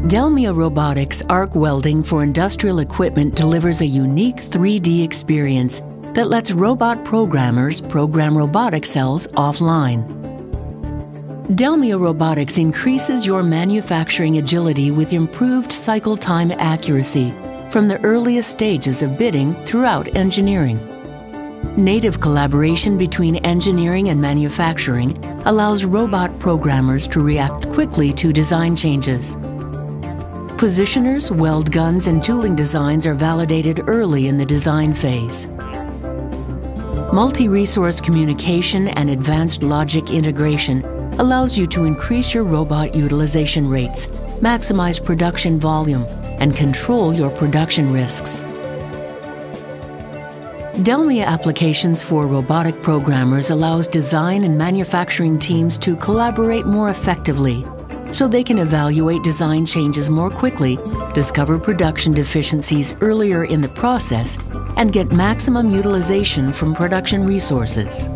Delmia Robotics arc welding for industrial equipment delivers a unique 3D experience that lets robot programmers program robotic cells offline. Delmia Robotics increases your manufacturing agility with improved cycle time accuracy from the earliest stages of bidding throughout engineering. Native collaboration between engineering and manufacturing allows robot programmers to react quickly to design changes. Positioners, weld guns, and tooling designs are validated early in the design phase. Multi-resource communication and advanced logic integration allows you to increase your robot utilization rates, maximize production volume, and control your production risks. Delmia Applications for Robotic Programmers allows design and manufacturing teams to collaborate more effectively so they can evaluate design changes more quickly, discover production deficiencies earlier in the process, and get maximum utilization from production resources.